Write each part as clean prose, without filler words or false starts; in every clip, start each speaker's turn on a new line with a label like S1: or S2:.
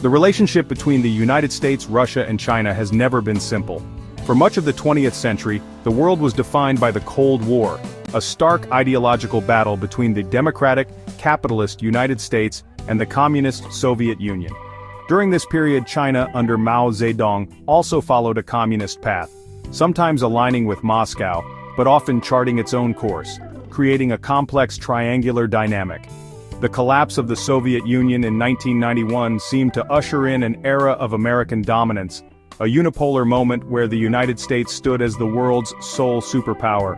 S1: The relationship between the United States, Russia, and China has never been simple. For much of the 20th century, the world was defined by the Cold War, a stark ideological battle between the democratic, capitalist United States and the communist Soviet Union. During this period, China, under Mao Zedong, also followed a communist path, sometimes aligning with Moscow, but often charting its own course, creating a complex triangular dynamic. The collapse of the Soviet Union in 1991 seemed to usher in an era of American dominance, a unipolar moment where the United States stood as the world's sole superpower.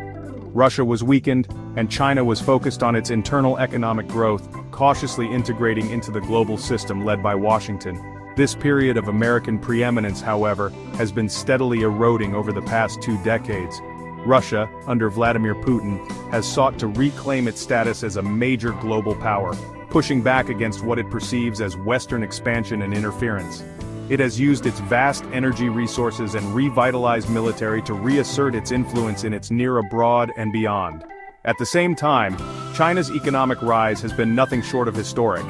S1: Russia was weakened, and China was focused on its internal economic growth, cautiously integrating into the global system led by Washington. This period of American preeminence, however, has been steadily eroding over the past 2 decades. Russia, under Vladimir Putin, has sought to reclaim its status as a major global power, pushing back against what it perceives as Western expansion and interference. It has used its vast energy resources and revitalized military to reassert its influence in its near abroad and beyond. At the same time, China's economic rise has been nothing short of historic.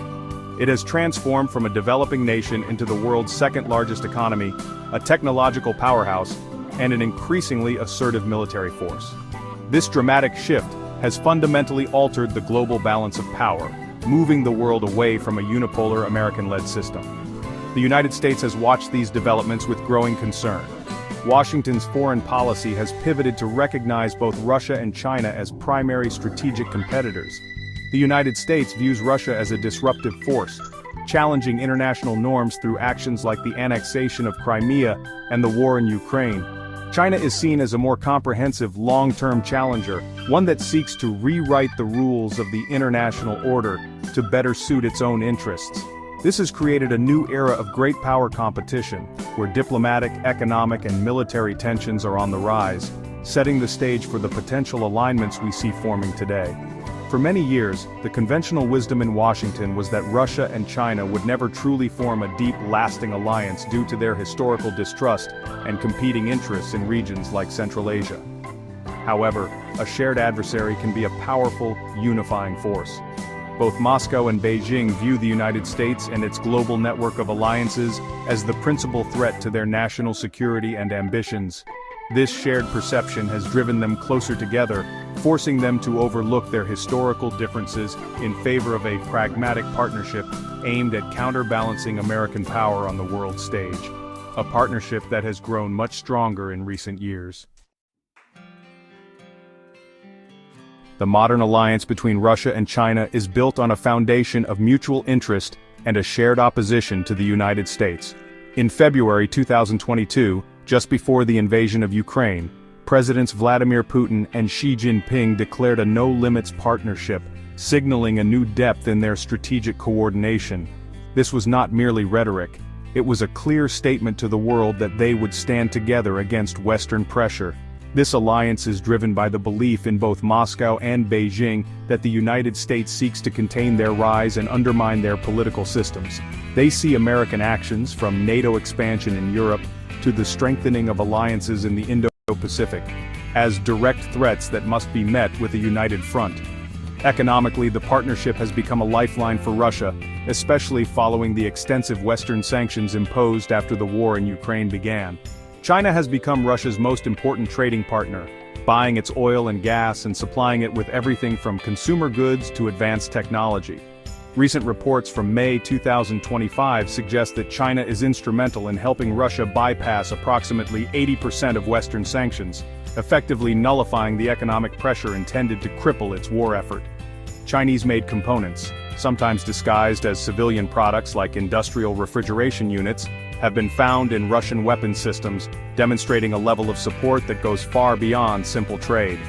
S1: It has transformed from a developing nation into the world's second-largest economy, a technological powerhouse, and an increasingly assertive military force. This dramatic shift has fundamentally altered the global balance of power, moving the world away from a unipolar American-led system. The United States has watched these developments with growing concern. Washington's foreign policy has pivoted to recognize both Russia and China as primary strategic competitors. The United States views Russia as a disruptive force, challenging international norms through actions like the annexation of Crimea and the war in Ukraine. China is seen as a more comprehensive, long-term challenger, one that seeks to rewrite the rules of the international order to better suit its own interests. This has created a new era of great power competition, where diplomatic, economic, and military tensions are on the rise, setting the stage for the potential alignments we see forming today. For many years, the conventional wisdom in Washington was that Russia and China would never truly form a deep, lasting alliance due to their historical distrust and competing interests in regions like Central Asia. However, a shared adversary can be a powerful, unifying force. Both Moscow and Beijing view the United States and its global network of alliances as the principal threat to their national security and ambitions. This shared perception has driven them closer together, forcing them to overlook their historical differences in favor of a pragmatic partnership aimed at counterbalancing American power on the world stage. A partnership that has grown much stronger in recent years. The modern alliance between Russia and China is built on a foundation of mutual interest and a shared opposition to the United States. In February 2022, just before the invasion of Ukraine, Presidents Vladimir Putin and Xi Jinping declared a no-limits partnership, signaling a new depth in their strategic coordination. This was not merely rhetoric. It was a clear statement to the world that they would stand together against Western pressure. This alliance is driven by the belief in both Moscow and Beijing that the United States seeks to contain their rise and undermine their political systems. They see American actions, from NATO expansion in Europe to the strengthening of alliances in the Indo-Pacific, as direct threats that must be met with a united front. Economically, the partnership has become a lifeline for Russia, especially following the extensive Western sanctions imposed after the war in Ukraine began. China has become Russia's most important trading partner, buying its oil and gas and supplying it with everything from consumer goods to advanced technology. Recent reports from May 2025 suggest that China is instrumental in helping Russia bypass approximately 80% of Western sanctions, effectively nullifying the economic pressure intended to cripple its war effort. Chinese-made components, sometimes disguised as civilian products like industrial refrigeration units, have been found in Russian weapons systems, demonstrating a level of support that goes far beyond simple trade.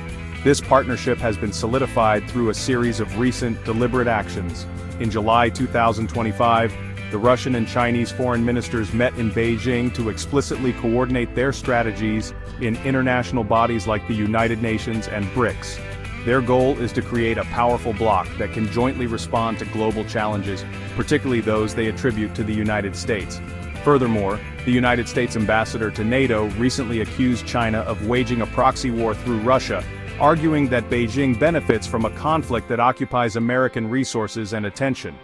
S1: This partnership has been solidified through a series of recent, deliberate actions. In July 2025, the Russian and Chinese foreign ministers met in Beijing to explicitly coordinate their strategies in international bodies like the United Nations and BRICS. Their goal is to create a powerful bloc that can jointly respond to global challenges, particularly those they attribute to the United States. Furthermore, the United States ambassador to NATO recently accused China of waging a proxy war through Russia, arguing that Beijing benefits from a conflict that occupies American resources and attention.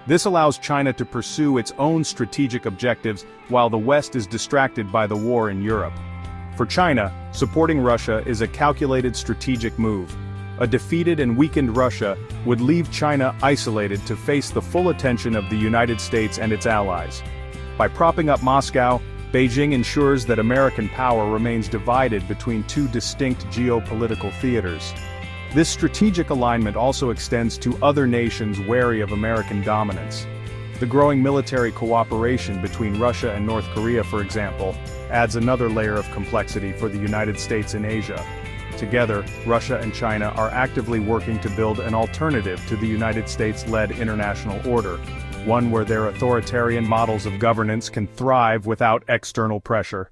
S1: This allows China to pursue its own strategic objectives while the West is distracted by the war in Europe. For China, supporting Russia is a calculated strategic move. A defeated and weakened Russia would leave China isolated to face the full attention of the United States and its allies. By propping up Moscow, Beijing ensures that American power remains divided between two distinct geopolitical theaters. This strategic alignment also extends to other nations wary of American dominance. The growing military cooperation between Russia and North Korea, for example, adds another layer of complexity for the United States in Asia. Together, Russia and China are actively working to build an alternative to the United States-led international order, one where their authoritarian models of governance can thrive without external pressure.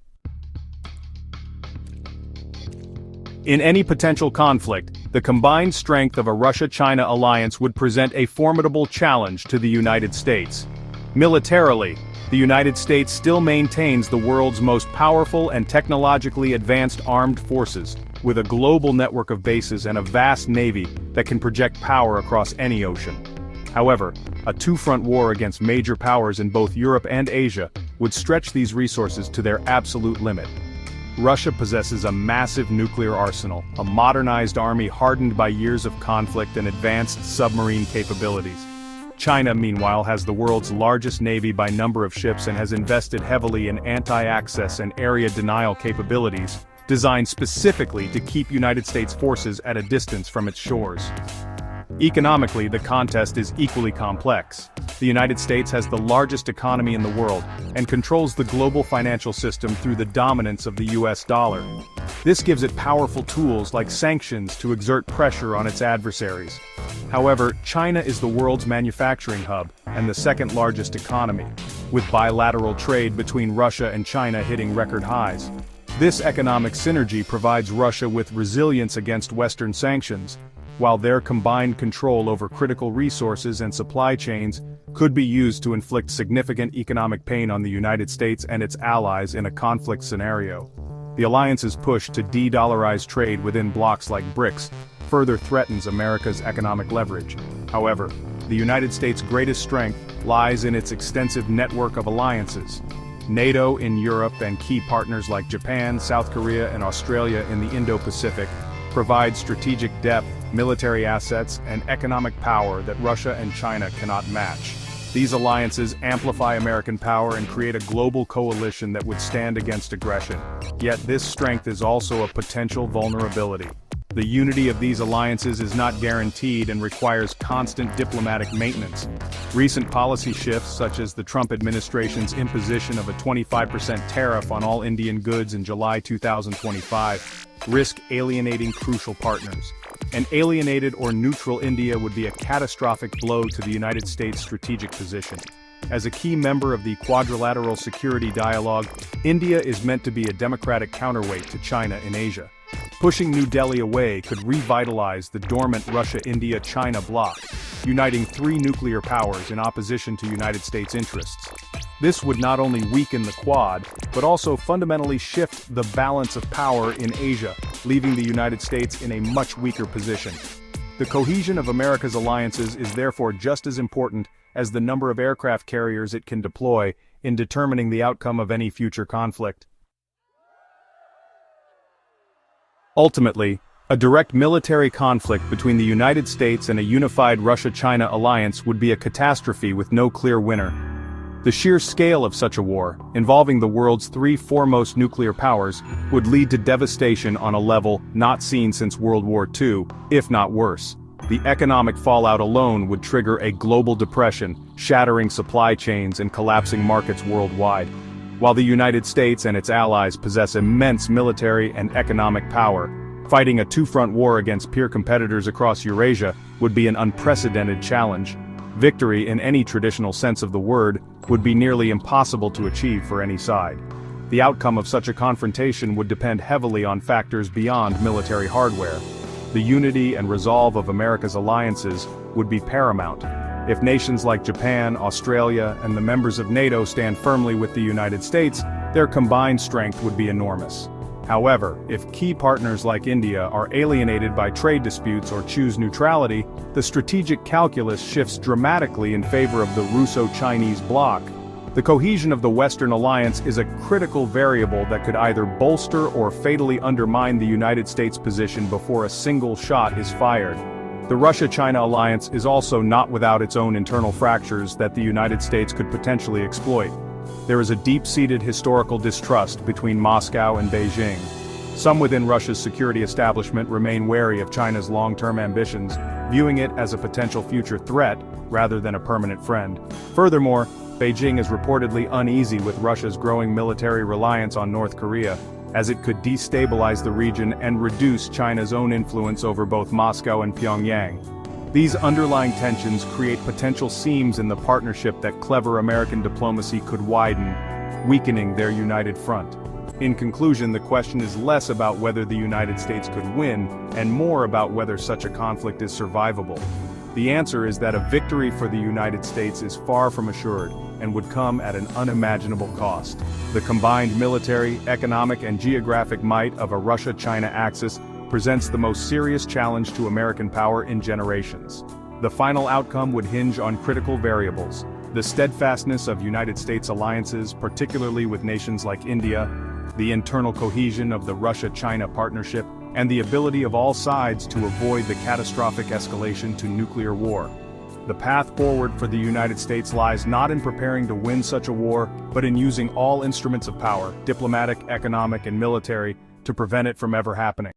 S1: In any potential conflict, the combined strength of a Russia-China alliance would present a formidable challenge to the United States. Militarily, the United States still maintains the world's most powerful and technologically advanced armed forces, with a global network of bases and a vast navy that can project power across any ocean. However, a two-front war against major powers in both Europe and Asia would stretch these resources to their absolute limit. Russia possesses a massive nuclear arsenal, a modernized army hardened by years of conflict and advanced submarine capabilities. China, meanwhile, has the world's largest navy by number of ships and has invested heavily in anti-access and area denial capabilities, designed specifically to keep United States forces at a distance from its shores. Economically, the contest is equally complex. The United States has the largest economy in the world and controls the global financial system through the dominance of the US dollar. This gives it powerful tools like sanctions to exert pressure on its adversaries. However, China is the world's manufacturing hub and the second largest economy, with bilateral trade between Russia and China hitting record highs. This economic synergy provides Russia with resilience against Western sanctions, while their combined control over critical resources and supply chains could be used to inflict significant economic pain on the United States and its allies in a conflict scenario. The alliance's push to de-dollarize trade within blocs like BRICS further threatens America's economic leverage. However, the United States' greatest strength lies in its extensive network of alliances. NATO in Europe and key partners like Japan, South Korea, and Australia in the Indo-Pacific provide strategic depth, military assets, and economic power that Russia and China cannot match. These alliances amplify American power and create a global coalition that would stand against aggression. Yet this strength is also a potential vulnerability. The unity of these alliances is not guaranteed and requires constant diplomatic maintenance. Recent policy shifts, such as the Trump administration's imposition of a 25% tariff on all Indian goods in July 2025, risk alienating crucial partners. An alienated or neutral India would be a catastrophic blow to the United States' strategic position. As a key member of the Quadrilateral Security Dialogue, India is meant to be a democratic counterweight to China in Asia. Pushing New Delhi away could revitalize the dormant Russia-India-China bloc, uniting three nuclear powers in opposition to United States interests. This would not only weaken the Quad, but also fundamentally shift the balance of power in Asia, leaving the United States in a much weaker position. The cohesion of America's alliances is therefore just as important as the number of aircraft carriers it can deploy in determining the outcome of any future conflict. Ultimately, a direct military conflict between the United States and a unified Russia-China alliance would be a catastrophe with no clear winner. The sheer scale of such a war, involving the world's three foremost nuclear powers, would lead to devastation on a level not seen since World War II, if not worse. The economic fallout alone would trigger a global depression, shattering supply chains and collapsing markets worldwide. While the United States and its allies possess immense military and economic power, fighting a two-front war against peer competitors across Eurasia would be an unprecedented challenge. Victory in any traditional sense of the word would be nearly impossible to achieve for any side. The outcome of such a confrontation would depend heavily on factors beyond military hardware. The unity and resolve of America's alliances would be paramount. If nations like Japan, Australia, and the members of NATO stand firmly with the United States, their combined strength would be enormous. However, if key partners like India are alienated by trade disputes or choose neutrality, the strategic calculus shifts dramatically in favor of the Russo-Chinese bloc. The cohesion of the Western alliance is a critical variable that could either bolster or fatally undermine the United States' position before a single shot is fired. The Russia-China alliance is also not without its own internal fractures that the United States could potentially exploit. There is a deep-seated historical distrust between Moscow and Beijing. Some within Russia's security establishment remain wary of China's long-term ambitions, viewing it as a potential future threat rather than a permanent friend. Furthermore, Beijing is reportedly uneasy with Russia's growing military reliance on North Korea, as it could destabilize the region and reduce China's own influence over both Moscow and Pyongyang. These underlying tensions create potential seams in the partnership that clever American diplomacy could widen, weakening their united front. In conclusion, the question is less about whether the United States could win, and more about whether such a conflict is survivable. The answer is that a victory for the United States is far from assured, and would come at an unimaginable cost. The combined military, economic and geographic might of a Russia-China axis presents the most serious challenge to American power in generations. The final outcome would hinge on critical variables: the steadfastness of United States alliances, particularly with nations like India, the internal cohesion of the Russia-China partnership, and the ability of all sides to avoid the catastrophic escalation to nuclear war. The path forward for the United States lies not in preparing to win such a war, but in using all instruments of power, diplomatic, economic, and military, to prevent it from ever happening.